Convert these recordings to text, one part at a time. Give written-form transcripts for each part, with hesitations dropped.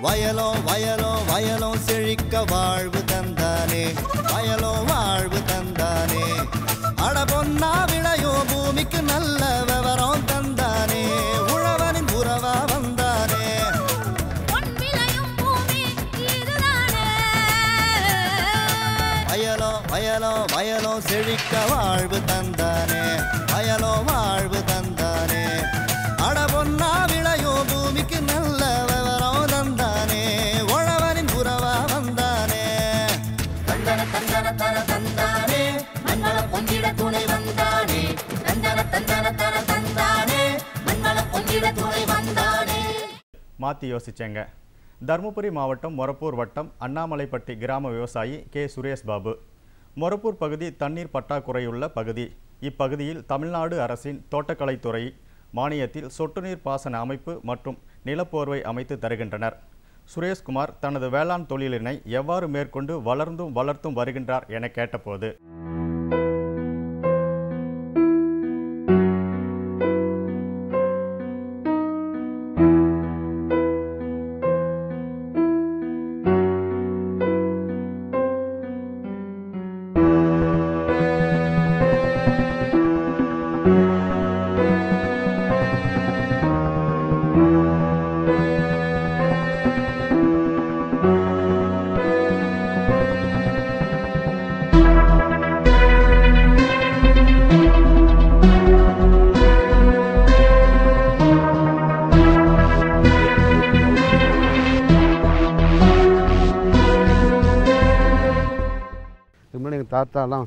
வயலோ வயலோ வயலோ செழிக்க வாழ்வு தந்தானே, வயலோ வாழ்வு தந்தானே. அட பொன்னா விளையோ பூமிக்கு நல்ல விவரம் தந்தானே, உழவனின் உறவா வந்தானே. வயலோ வயலோ வயலோ செழிக்க வாழ்வு தந்தானே, வயலோ வாழ்வு தந்தானே. அட பொன்னா விளையோ பூமிக்கு நல்ல விவரம் தந்தானே, உழவனின் உறவா வந்தானே. தந்தன தந்தன தர தந்தானே, மண்வளம் பொங்கிட துணை வந்தானே. தந்தன தந்தன தர தந்தானே, மண்வளம் பொங்கிட துணை வந்தானே. மாற்றி யோசிச்சேங்க. தருமபுரி மாவட்டம் மொரப்பூர் வட்டம் அண்ணாமலைப்பட்டி கிராம விவசாயி கே சுரேஷ் பாபு. மொரப்பூர் பகுதி தண்ணீர் பற்றாக்குறையுள்ள பகுதி. இப்பகுதியில் தமிழ்நாடு அரசின் தோட்டக்கலைத்துறை மானியத்தில் சொட்டு நீர் பாசன அமைப்பு மற்றும் நிலப்போர்வை அமைத்து தருகின்றனர். சுரேஷ்குமார் தனது வேளாண் தொழிலினை எவ்வாறு மேற்கொண்டு வளர்த்தும் வருகின்றார் என கேட்டபோது, எங்கள் தாத்தாலாம்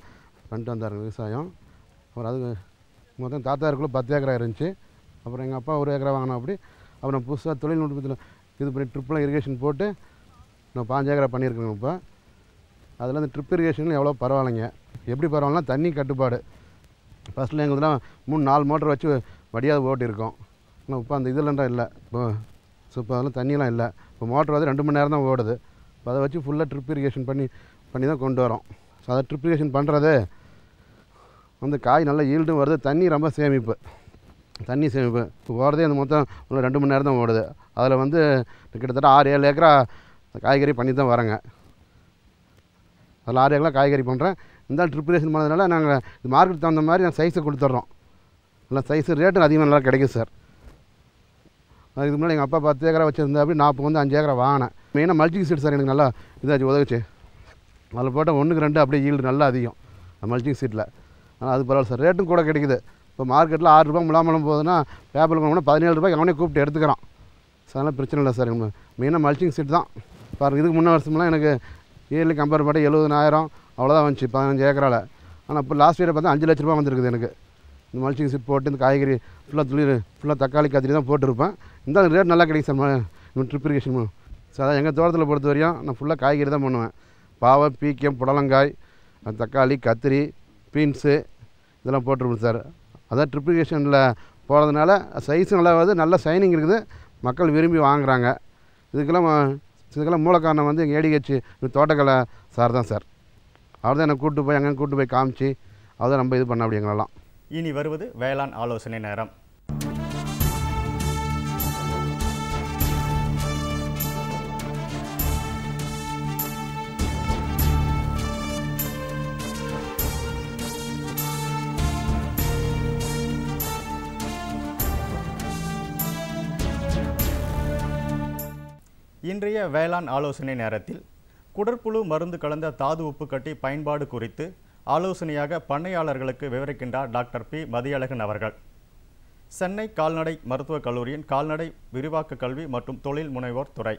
பண்ணிட்டு வந்தார் விவசாயம். அப்புறம் அது மொத்தம் தாத்தா இருக்குள்ள 10 ஏக்கரா இருந்துச்சு. அப்புறம் எங்கள் அப்பா 1 ஏக்கரா வாங்கினா. அப்படி அப்புறம் புதுசாக தொழில்நுட்பத்தில் இது பண்ணி ட்ரிப்பில் இரிகேஷன் போட்டு நான் 5 ஏக்கரா பண்ணியிருக்கேங்க. இப்போ அதில் அந்த ட்ரிப் இரிகேஷன் எவ்வளோ பரவாயில்லைங்க. எப்படி பரவாயில்லனா தண்ணி கட்டுப்பாடு. ஃபஸ்ட்டில் எங்களுதுலாம் 3-4 மோட்டர் வச்சு வடியாத ஓட்டியிருக்கோம். ஆனால் இப்போ அந்த இதெல்லாம் இல்லை. இப்போ அதெல்லாம் தண்ணியெலாம் இல்லை. இப்போ மோட்டர் வந்து 2 மணி நேரம் தான் ஓடுது. இப்போ அதை வச்சு ஃபுல்லாக ட்ரிப் இரிகேஷன் பண்ணி தான் கொண்டு வரோம். ஸோ அதை ட்ரிப் இரிகேஷன் பண்ணுறது வந்து காய் நல்லா ஈல்டும் வருது. தண்ணி ரொம்ப சேமிப்பு. இப்போ ஓடுறதே அந்த மொத்தம் 2 மணி நேரம் தான் ஓடுது. அதில் வந்து கிட்டத்தட்ட 6-7 ஏக்கரா காய்கறி பண்ணி தான் வரேங்க. அதில் 6 ஏக்கரா காய்கறி பண்ணுறேன். இந்த ட்ரிப் இரிகேஷன் பண்ணதுனால நாங்கள் இது மார்க்கெட் தகுந்த மாதிரி நாங்கள் சைஸை கொடுத்துட்றோம். நல்லா சைஸு ரேட்டு அதிகமாக நல்லா கிடைக்கும் சார். இதுக்கு முன்னாடி எங்கள் அப்பா 10 ஏக்கரா வச்சுருந்தா அப்படி நான் இப்போ வந்து 5 ஏக்கரா வாங்கினேன். மெயினாக மல்ச்சிங் சீட் சார் எனக்கு நல்லா இதாச்சு உதவுச்சு. அதில் போட்டால் 1க்கு 2 அப்படியே ஈல்டு நல்லா அதிகம் மல்ச்சிங் சீட்டில். ஆனால் அது பரவாயில்ல சார். ரேட்டும் கூட கிடைக்குது. இப்போ மார்க்கெட்டில் 6 ரூபா முலாமலம் போகுதுன்னா பேப்பரில் போனோம்னா 17 ரூபாய்க்கு அவனே கூப்பிட்டு எடுத்துக்கிறான். ஸோ அதனால் பிரச்சனை இல்லை சார். மெயினாக மல்ச்சிங் சீட் தான். பாருங்கள், இதுக்கு முன்னே வருஷம்லாம் எனக்கு இயர்லி கம்பேர் பண்ணி 70,000 அவ்வளோதான் வந்துச்சு 15 ஏக்கரால். ஆனால் இப்போ லாஸ்ட் இயரை பார்த்தா 5 லட்ச ரூபா வந்துருக்குது எனக்கு. இந்த மல்ச்சிங் சீட் போட்டு இந்த காய்கறி ஃபுல்லாக தக்காளி கத்திரி தான் போட்டிருப்பேன். இந்த ரேட் நல்லா கிடைக்கும் சார் ட்ரிப் இரிகேஷன். ஸோ அதான் எங்கள் தோட்டத்தில் பொறுத்த வரையும் நான் ஃபுல்லாக காய்கறி தான் பண்ணுவேன். பாவை, பீக்கம், புடலங்காய், தக்காளி, கத்திரி, பீன்ஸு இதெல்லாம் போட்டிருப்பேன் சார். அதான் ட்ரிப் இரிகேஷனில் போகிறதுனால சைஸும் நல்லா வருது, நல்ல ஷைனிங் இருக்குது, மக்கள் விரும்பி வாங்குகிறாங்க. இதுக்கெல்லாம் மூல காரணம் வந்து எங்கள் ஏடிஹெச் தோட்டக்கலை சார் தான் சார். அவர் தான் என்னை கூப்பிட்டு போய் காமிச்சு அவர் தான் நம்ம இது பண்ண அப்படி எங்களெல்லாம். இனி வருவது வேளாண் ஆலோசனை நேரம். இன்றைய வேளாண் ஆலோசனை நேரத்தில் குடற்புழு மருந்து கலந்த தாது உப்பு கட்டி பயன்பாடு குறித்து ஆலோசனையாக பண்ணையாளர்களுக்கு விவரிக்கின்றார் டாக்டர் பி மதியழகன் அவர்கள். சென்னை கால்நடை மருத்துவக் கல்லூரியின் கால்நடை விரிவாக்க கல்வி மற்றும் தொழில் முனைவோர் துறை.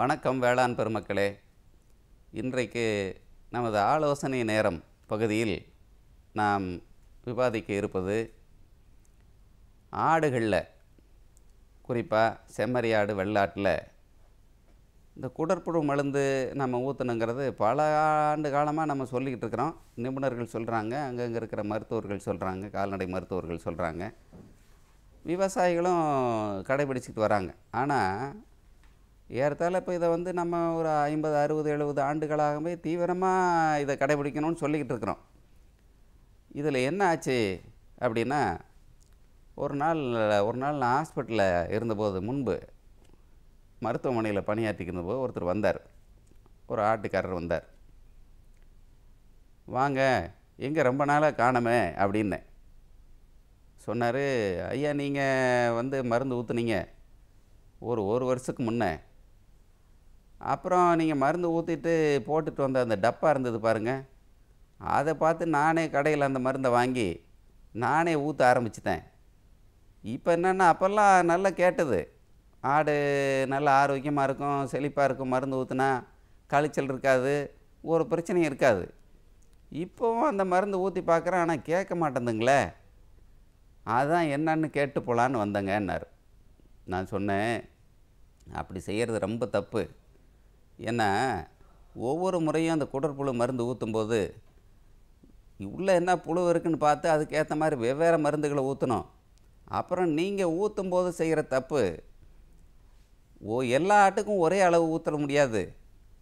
வணக்கம் வேளாண் பெருமக்களே. இன்றைக்கு நமது ஆலோசனை நேரம் பகுதியில் நாம் விவாதிக்க இருப்பது ஆடுகளில், குறிப்பாக செம்மறி ஆடு, வெள்ளாட்டில் இந்த குடற்புழு மருந்து நம்ம ஊற்றணுங்கிறது பல ஆண்டு காலமாக நம்ம சொல்லிக்கிட்டு இருக்கிறோம். நிபுணர்கள் சொல்கிறாங்க, அங்கங்கே இருக்கிற மருத்துவர்கள் சொல்கிறாங்க, கால்நடை மருத்துவர்கள் சொல்கிறாங்க, விவசாயிகளும் கடைபிடிச்சிட்டு வராங்க. ஆனால் ஏறத்தாழ இப்போ இதை வந்து நம்ம ஒரு 50, 60, 70 ஆண்டுகளாகவே தீவிரமாக இதை கடைபிடிக்கணும்னு சொல்லிக்கிட்டு இருக்கிறோம். இதில் என்ன ஆச்சு அப்படின்னா, ஒரு நாள் நான் ஹாஸ்பிட்டலில் இருந்தபோது முன்பு மருத்துவமனையில் பணியாற்றிக்கிற போது ஒருத்தர் வந்தார், ஒரு ஆட்டுக்காரர் வந்தார். வாங்க, எங்கே ரொம்ப நாளாக காணமே அப்படின்னு சொன்னார். ஐயா, நீங்கள் வந்து மருந்து ஊற்றுனீங்க ஒரு வருஷத்துக்கு முன்னே. அப்புறம் நீங்கள் மருந்து ஊற்றிட்டு போட்டுட்டு வந்த அந்த டப்பா இருந்தது பாருங்கள், அதை பார்த்து நானே கடையில் அந்த மருந்தை வாங்கி நானே ஊற்ற ஆரம்பிச்சிட்டேன். இப்போ என்னென்னா, அப்போல்லாம் நல்லா கேட்டது, ஆடு நல்லா ஆரோக்கியமாக இருக்கும், செழிப்பாக இருக்கும், மருந்து ஊற்றுனா களைச்சல் இருக்காது, ஒரு பிரச்சனையும் இருக்காது. இப்போவும் அந்த மருந்து ஊற்றி பார்க்குறேன், ஆனால் கேட்க மாட்டேங்குதுங்களே, அதான் என்னன்னு கேட்டு போகலான்னு வந்தேங்கன்னாரு. நான் சொன்னேன், அப்படி செய்கிறது ரொம்ப தப்பு. ஏன்னா ஒவ்வொரு முறையும் அந்த குடற்புழு மருந்து ஊற்றும்போது உள்ளே என்ன புழு இருக்குன்னு பார்த்து அதுக்கேற்ற மாதிரி வெவ்வேறு மருந்துகளை ஊற்றணும். அப்புறம் நீங்கள் ஊற்றும்போது செய்கிற தப்பு, எல்லா ஆட்டுக்கும் ஒரே அளவு ஊற்ற முடியாது.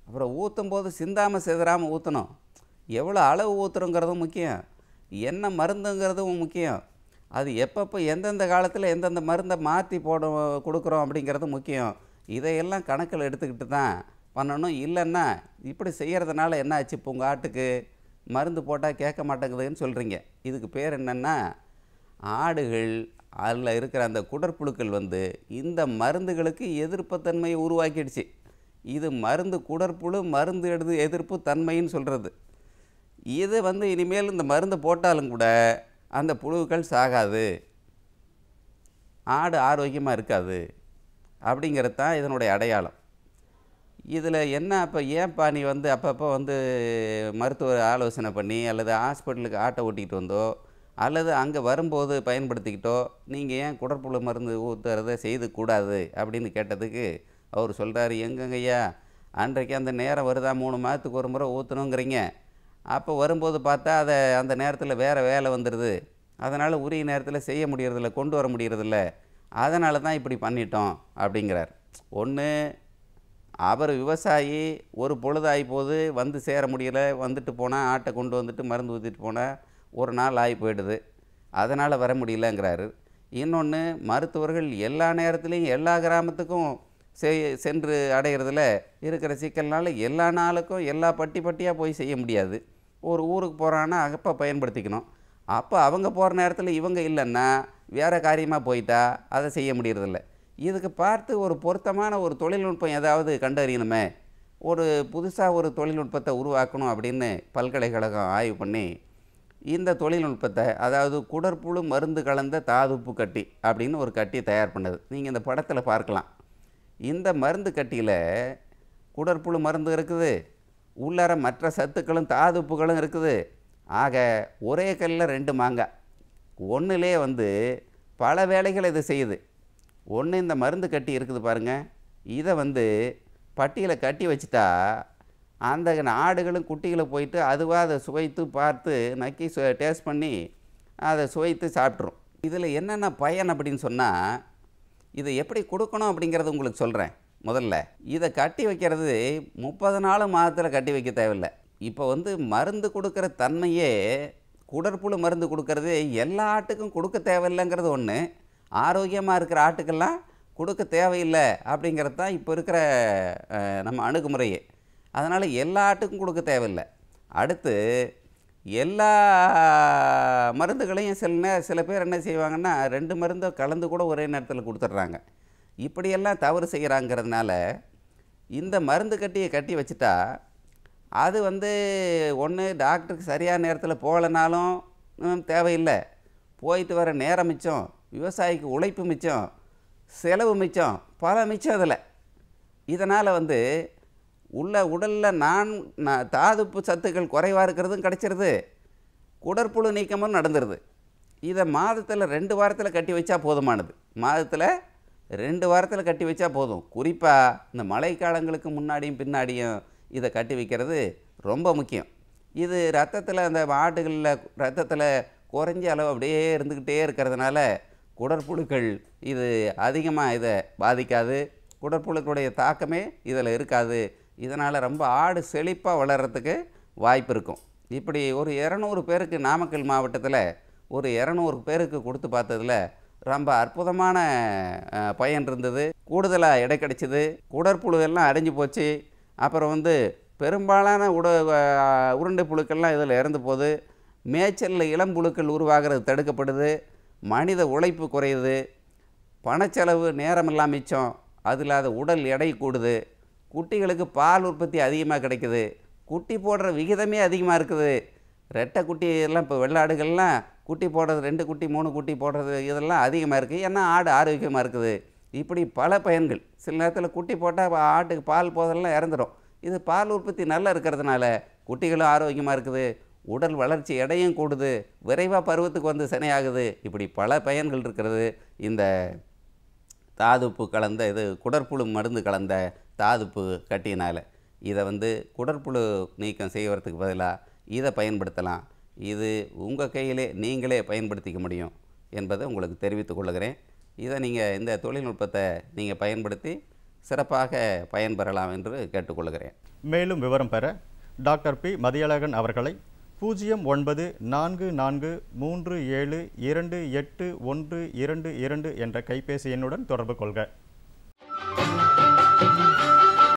அப்புறம் ஊற்றும்போது சிந்தாமல் சிதறாமல் ஊற்றணும். எவ்வளோ அளவு ஊற்றுறோங்கிறதும் முக்கியம், என்ன மருந்துங்கிறதும் முக்கியம். அது எப்பப்போ எந்தெந்த காலத்தில் எந்தெந்த மருந்தை மாற்றி கொடுக்குறோம் அப்படிங்கிறது முக்கியம். இதையெல்லாம் கணக்கில் எடுத்துக்கிட்டு தான் பண்ணணும். இல்லைன்னா இப்படி செய்கிறதுனால என்ன ஆச்சு, இப்போ உங்கள் ஆட்டுக்கு மருந்து போட்டால் கேட்க மாட்டேங்குதுன்னு சொல்கிறீங்க. இதுக்கு பேர் என்னென்னா, ஆடுகள் அதில் இருக்கிற அந்த குடற்புழுக்கள் வந்து இந்த மருந்துகளுக்கு எதிர்ப்புத்தன்மையை உருவாக்கிடுச்சு. இது மருந்து குடற்புழு மருந்து எதிர்ப்பு தன்மைன்னு சொல்கிறது. இது வந்து இனிமேல் இந்த மருந்து போட்டாலும் கூட அந்த புழுக்கள் சாகாது, ஆடு ஆரோக்கியமாக இருக்காது அப்படிங்கிறது தான் இதனுடைய அடையாளம். இதில் என்ன, அப்போ ஏன்ப்பா நீ வந்து அப்பப்போ வந்து மருத்துவ ஆலோசனை பண்ணி அல்லது ஹாஸ்பிட்டலுக்கு ஆட்டை ஓட்டிக்கிட்டு வந்தோ அல்லது அங்கே வரும்போது பயன்படுத்திக்கிட்டோ நீங்கள் ஏன் குடற்புழு மருந்து ஊற்றுறதை செய்துக்கூடாது அப்படின்னு கேட்டதுக்கு அவர் சொல்கிறார், எங்கங்கய்யா அன்றைக்கு அந்த நேரம் வருதா, 3 மாதத்துக்கு ஒரு முறை ஊற்றணுங்கிறீங்க, அப்போ வரும்போது பார்த்தா அந்த நேரத்தில் வேறு வேலை வந்துடுது, அதனால் உரிய நேரத்தில் செய்ய முடியறதில்ல, கொண்டு வர முடியறதில்ல, அதனால தான் இப்படி பண்ணிட்டோம் அப்படிங்கிறார். ஒன்று, அவர் விவசாயி, ஒரு பொழுதாகி போது வந்து சேர முடியலை, வந்துட்டு போனால் ஆட்டை கொண்டு வந்துட்டு மருந்து ஊற்றிட்டு போனால் ஒரு நாள் ஆகி போயிடுது, அதனால் வர முடியலங்கிறாரு. இன்னொன்று, மருத்துவர்கள் எல்லா நேரத்துலேயும் எல்லா கிராமத்துக்கும் சென்று அடைகிறதுல இருக்கிற சிக்கல்னால எல்லா நாளுக்கும் எல்லா பட்டியாக போய் செய்ய முடியாது. ஒரு ஊருக்கு போகிறான்னா அப்போ பயன்படுத்திக்கணும். அப்போ அவங்க போகிற நேரத்தில் இவங்க இல்லைன்னா வேறு காரியமாக போயிட்டா அதை செய்ய முடியறதில்ல. இதுக்கு பார்த்து ஒரு பொருத்தமான ஒரு தொழில்நுட்பம் ஏதாவது கண்டறியணுமே, ஒரு புதுசாக ஒரு தொழில்நுட்பத்தை உருவாக்கணும் அப்படின்னு பல்கலைக்கழகம் ஆய்வு பண்ணி இந்த தொழில்நுட்பத்தை, அதாவது குடற்புழு மருந்து கலந்த தாதுப்பு கட்டி அப்படின்னு ஒரு கட்டி தயார் பண்ணது. நீங்கள் இந்த படத்தில் பார்க்கலாம். இந்த மருந்து கட்டியில் குடற்புழு மருந்து இருக்குது, உள்ளார மற்ற சத்துக்களும் தாதுப்புகளும் இருக்குது. ஆக ஒரே கல்லில் 2 மாங்காய், ஒன்றுலே வந்து பல வேலைகள் இது செய்யுது. ஒன்று, இந்த மருந்து கட்டி இருக்குது பாருங்கள், இதை வந்து பட்டியில் கட்டி வச்சுட்டா அந்த ஆடுகளும் குட்டிகளும் போயிட்டு அதுவாக அதை சுவைத்து பார்த்து நக்கி டேஸ்ட் பண்ணி அதை சுவைத்து சாப்பிட்ரும். இதில் என்னென்ன பயன் அப்படின்னு சொன்னால், இதை எப்படி கொடுக்கணும் அப்படிங்கிறது உங்களுக்கு சொல்கிறேன். முதல்ல இதை கட்டி வைக்கிறது 30 நாள் மாதத்தில் கட்டி வைக்க தேவையில்லை. இப்போ வந்து மருந்து கொடுக்குற தன்மையே, குடற்புழு மருந்து கொடுக்கறது எல்லா ஆட்டுக்கும் கொடுக்க தேவையில்லைங்கிறது ஒன்று, ஆரோக்கியமாக இருக்கிற ஆட்டுக்கெல்லாம் கொடுக்க தேவையில்லை அப்படிங்கிறது தான் இப்போ இருக்கிற நம்ம அணுகுமுறையே. அதனால் எல்லா ஆட்டுக்கும் கொடுக்க தேவையில்லை. அடுத்து எல்லா மருந்துகளையும் சில பேர் என்ன செய்வாங்கன்னா 2 மருந்தை கலந்து கூட ஒரே நேரத்தில் கொடுத்துட்றாங்க. இப்படியெல்லாம் தவறு செய்கிறாங்கிறதுனால இந்த மருந்து கட்டியை கட்டி வச்சுட்டா அது வந்து ஒன்று, டாக்டருக்கு சரியான நேரத்தில் போகலைனாலும் தேவையில்லை, போயிட்டு வர நேரம் மிச்சம், விவசாயிக்கு உழைப்பு மிச்சம், செலவு மிச்சம், பல மிச்சம் இதில். இதனால் வந்து உடலில் தாதுப்பு சத்துக்கள் குறைவாக இருக்கிறதும் கிடச்சிருது, குடற்புழு நீக்கமும் நடந்துருது. இதை மாதத்தில் 2 வாரத்தில் கட்டி வச்சா போதுமானது. மாதத்தில் 2 வாரத்தில் கட்டி வச்சா போதும். குறிப்பாக இந்த மழைக்காலங்களுக்கு முன்னாடியும் பின்னாடியும் இதை கட்டி வைக்கிறது ரொம்ப முக்கியம். இது ரத்தத்தில், அந்த ஆட்டுகளில் ரத்தத்தில் குறைஞ்ச அளவு அப்படியே இருந்துக்கிட்டே இருக்கிறதுனால குடற்புழுக்கள் இது அதிகமாக இதை பாதிக்காது, குடற்புழுக்களுடைய தாக்கமே இதில் இருக்காது. இதனால் ரொம்ப ஆடு செழிப்பாக வளர்கிறதுக்கு வாய்ப்பு இருக்கும். இப்படி ஒரு 200 பேருக்கு, நாமக்கல் மாவட்டத்தில் ஒரு 200 பேருக்கு கொடுத்து பார்த்ததில் ரொம்ப அற்புதமான பயன் இருந்தது. கூடுதலாக எடை கிடைச்சிது. குடற்புழு எல்லாம் அடைஞ்சு போச்சு. அப்புறம் பெரும்பாலான உருண்டை புழுக்கள்லாம் இதில் இறந்து போகுது. மேய்ச்சலில் இளம்புழுக்கள் உருவாகிறது தடுக்கப்படுது. மனித உழைப்பு குறையுது. பணச்செலவு நேரமெல்லாம் மிச்சம். அது இல்லாத உடல் எடை கூடுது. குட்டிகளுக்கு பால் உற்பத்தி அதிகமாக கிடைக்குது. குட்டி போடுற விகிதமே அதிகமாக இருக்குது. ரெட்டை குட்டி எல்லாம் இப்போ வெள்ளாடுகள்லாம் குட்டி போடுறது 2 குட்டி 3 குட்டி போடுறது இதெல்லாம் அதிகமாக இருக்குது. ஏன்னா ஆடு ஆரோக்கியமாக இருக்குது. இப்படி பல பயன்கள். சில நேரத்தில் குட்டி போட்டால் ஆட்டுக்கு பால் போதெல்லாம் இறந்துடும். இது பால் உற்பத்தி நல்லா இருக்கிறதுனால குட்டிகளும் ஆரோக்கியமாக இருக்குது. உடல் வளர்ச்சி எடையும் கூடுது. விரைவாக பருவத்துக்கு சினையாகுது. இப்படி பல பயன்கள் இருக்கிறது இந்த தாதுப்பு கலந்த குடற்புழு மருந்து கலந்த தாதுப்பு கட்டினால். இதை குடற்புழு நீக்கம் செய்வதற்கு பதிலாக இதை பயன்படுத்தலாம். இது உங்கள் கையிலே நீங்களே பயன்படுத்திக்க முடியும் என்பதை உங்களுக்கு தெரிவித்துக் கொள்கிறேன். இதை நீங்கள் இந்த தொழில்நுட்பத்தை நீங்கள் பயன்படுத்தி சிறப்பாக பயன்பெறலாம் என்று கேட்டுக்கொள்கிறேன். மேலும் விவரம் பெற டாக்டர் பி மதியழகன் அவர்களை 094437281222 என்ற கைபேசி எண்ணுடன் தொடர்பு கொள்க.